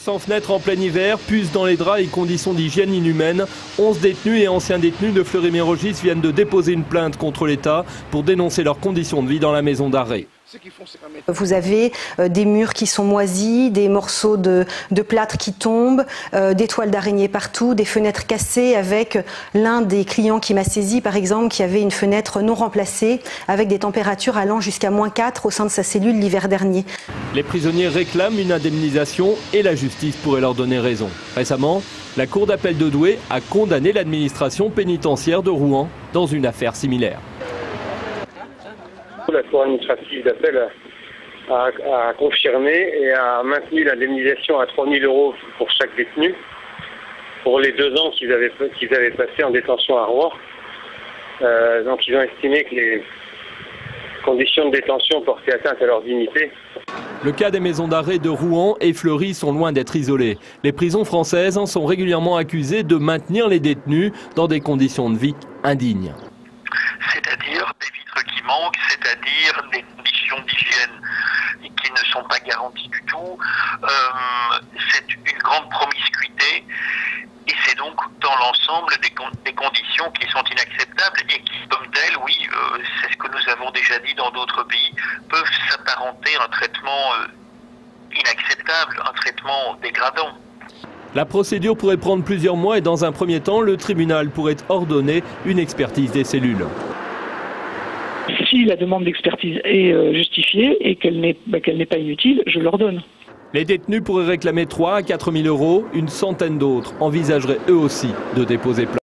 sans fenêtre en plein hiver, puces dans les draps et conditions d'hygiène inhumaines. 11 détenus et anciens détenus de Fleury-Mérogis viennent de déposer une plainte contre l'État pour dénoncer leurs conditions de vie dans la maison d'arrêt. Vous avez des murs qui sont moisis, des morceaux de plâtre qui tombent, des toiles d'araignée partout, des fenêtres cassées, avec l'un des clients qui m'a saisi par exemple qui avait une fenêtre non remplacée avec des températures allant jusqu'à -4 au sein de sa cellule l'hiver dernier. Les prisonniers réclament une indemnisation et la justice pourrait leur donner raison. Récemment, la Cour d'appel de Douai a condamné l'administration pénitentiaire de Rouen dans une affaire similaire. La Cour administrative d'appel a confirmé et a maintenu l'indemnisation à 3 000 € pour chaque détenu pour les 2 ans qu'ils avaient passé en détention à Rouen. Donc ils ont estimé que les conditions de détention portaient atteinte à leur dignité. Le cas des maisons d'arrêt de Rouen et Fleury sont loin d'être isolés. Les prisons françaises en sont régulièrement accusées de maintenir les détenus dans des conditions de vie indignes. C'est-à-dire des vitres qui manquent, c'est-à-dire des conditions d'hygiène qui ne sont pas garanties du tout. C'est une grande promiscuité et c'est donc dans l'ensemble des conditions qui sont inacceptables et qui, comme telles, oui, c'est ce que nous avons déjà dit dans d'autres pays, peuvent s'apparenter à un traitement inacceptable, un traitement dégradant. La procédure pourrait prendre plusieurs mois et dans un premier temps, le tribunal pourrait ordonner une expertise des cellules. Si la demande d'expertise est justifiée et qu'elle n'est pas inutile, je l'ordonne. Les détenus pourraient réclamer 3 à 4 000 €. Une centaine d'autres envisageraient eux aussi de déposer plainte.